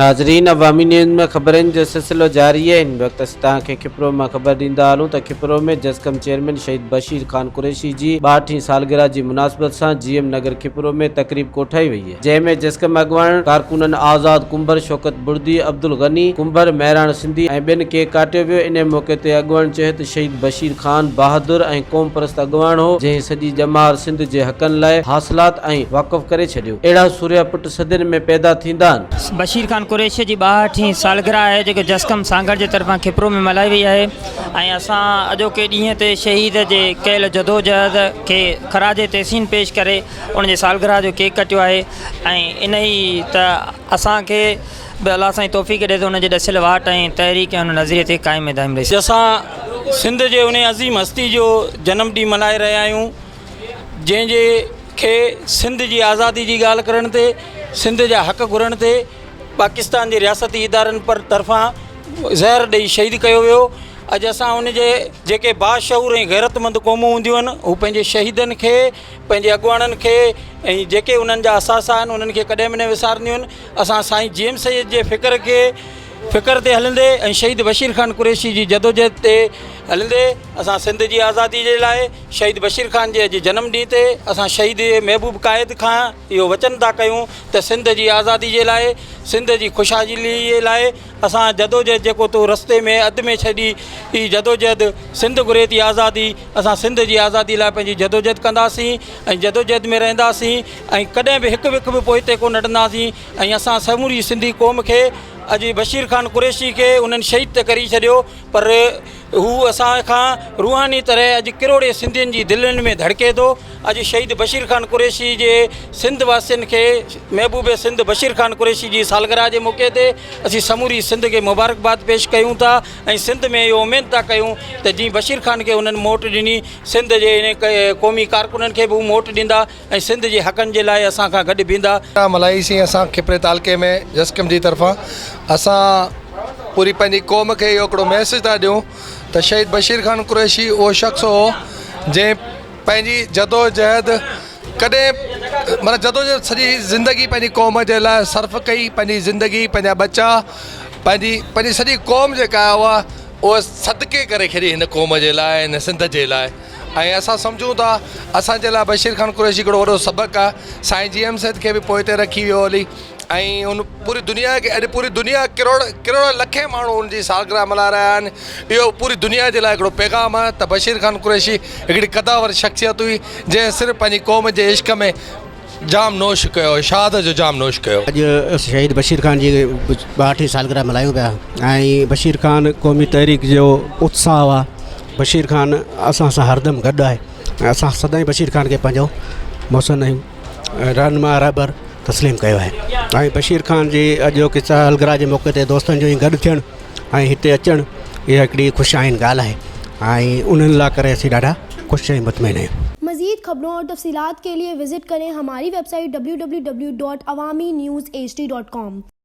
नाज़रीन, अवामी न्यूज़ में ख़बरनि जो सिलसिलो जारी है। इन वक्त तव्हांखे खिपरो में ख़बर ॾींदा हलूं त खिपरो में जस्कम चेयरमैन शहीद बशीर खान कुरैशी जी 62वीं सालगिरह की मुनासिबत से GM नगर खिपरो में तकरीब कोठाई वई है, जंहिंमें जस्कम अगवान कारकुनन आज़ाद कुंभर, शौकत बुर्दी, अब्दुल गनी कुंभर, महराण सिंधी ऐं ॿियनि केक काटियो वियो। इन मौके ते अगवान चयो त शहीद बशीर खान बहादुर ऐं क़ौम परस्त अगवान हो, जंहिं सॼी जमार सिंध जे हक़नि लाइ हासिलात ऐं वाक़फ़ करे छॾियो। अहिड़ा सूर्या पुट सदियुनि में पैदा थींदा आहिनि। बशीर खान कुरैशी जी 62वीं सालगिरह है जो जस्कम सांगड़ के तरफा खिपरो में मल्हाई वही है। असां अॼोके ॾींहं ते शहीद जे कयल जदोजहद के ख़राज तहसीन पेश करे उन सालगिरह जो केक कटियो है। इन ही त असांखे अल्लाह साईं तौफ़ीक़ ॾिए तो उन ॾसियल वाट ऐं तहरीक उन नज़रिए ते क़ाइम दाइम रही। असां सिंध जे उन अज़ीम हस्ती जो जन्म ॾींहुं मल्हाए रहिया आहियूं, जंहिंजे खे सिंध जी आज़ादी जी ॻाल्हि करण ते, सिंध जा हक़ घुरण ते पाकिस्तान के रियासती इदारनि पर तरफ़ां ज़हर ॾेई शहीद कयो वियो। अॼु असां उन जे जेके बाशऊर ऐं गैरतमंद क़ौमूं हूंदियूं आहिनि, हू पंहिंजे शहीदनि खे, पंहिंजे अॻुवाणनि खे ऐं जेके उन्हनि जा असासा आहिनि उन्हनि खे कॾहिं बि न विसारंदियूं आहिनि। असां साईं GM सैयद जे फ़िक्र ते हलंदे ऐं शहीद बशीर खान कुरैशी जी जदोजहद ते हलंदे असां सिंध जी आज़ादी जे लाइ शहीद बशीर खान जे अॼु जनम ॾींहं ते असां शहीद महबूब क़ाइद खां इहो वचन था कयूं त सिंध जी आज़ादी जे लाइ, सिंध जी ख़ुशहाली जे लाइ असां जदोजहद जेको तो रस्ते में अध में छॾी ही जदोजहद सिंध घुरे थी आज़ादी, असां सिंध जी आज़ादी लाइ पंहिंजी जदोजहद कंदासीं ऐं जदोजहद में रहंदासीं ऐं कॾहिं बि हिकु विख बि पोइ ते कोन हटंदासीं। ऐं असां समूरी सिंधी क़ौम खे अॼु बशीर खान कुरैशी के उन्हनि शहीद त करी छॾियो, पर हू असां खां रूहानी तरह अॼु किरोड़े सिंधियुनि जी दिलनि में धड़के थो। अॼु शहीद बशीर खान कुरैशी जे सिंध वासियुनि खे महबूब सिंध बशीर खान कुरैशी जी सालगिरह जे मौक़े ते असीं समूरी सिंध खे मुबारकबाद पेश कयूं था ऐं सिंध में इहो उमेद था कयूं त जीअं बशीर खान खे उन्हनि मोट ॾिनी, सिंध जे इन क़ौमी कारकुननि खे बि हू मोट ॾींदा ऐं सिंध जे हक़नि जे लाइ असां खां गॾु बीहंदा। मल्हाईसीं असां खिपरे तालके में जस्कम जी तरफ़ां असां पूरी पंहिंजी क़ौम खे इहो हिकिड़ो मैसेज था ॾियूं त शहीद बशीर खान कुरैशी उहो शख़्स हो जंहिं पंहिंजी जदोजहद कॾहिं माना जदोजहद सॼी ज़िंदगी पंहिंजी क़ौम जे लाइ सर्फ कई, पंहिंजी ज़िंदगी, पंहिंजा बच्चा, पंहिंजी सॼी क़ौम जेका उहा सदके करे छॾी हिन क़ौम जे लाइ, हिन सिंध जे लाइ। ऐं असां सम्झूं था असांजे लाइ बशीर खान कुरैशी हिकिड़ो वॾो सबक़ु आहे। साईं GM सैयद खे बि पोइ ते रखी वियो हली ऐं उन पूरी दुनिया खे अॼु पूरी दुनिया किरोड़ लखे माण्हू उनजी सालगिरह मल्हाए रहिया आहिनि। इहो पूरी दुनिया जे लाइ हिकिड़ो पैगाम आहे त बशीर खान कुरैशी हिकिड़ी क़दावर शख़्सियत हुई जंहिं सिर्फ़ु पंहिंजी क़ौम जे इश्क में जाम नोश कयो, शहादत जो जाम नोश कयो। अॼु शहीद बशीर खान जी 62वीं सालगिरह मल्हायूं पिया ऐं बशीर खान क़ौमी तहरीक जो उत्साह आहे। बशीर खान असां सां हरदम गॾु आहे ऐं असां सदाईं बशीर खान खे पंहिंजो मौसन ऐं रहनुमा रहबर तस्लीम कयो आहे। ऐं बशीर खान जी अॼोके सालगिरह जे मौक़े ते दोस्तनि जो गॾु थियणु ऐं हिते अचणु इहा हिकिड़ी ख़ुशाइन ॻाल्हि आहे ऐं उन्हनि लाइ करे असीं ॾाढा ख़ुशि ऐं मुतमइन आहियूं। मज़ीद खबरों और तफसीलात के लिए विजिट करें हमारी वेबसाइट www.awamiNewsHD.com।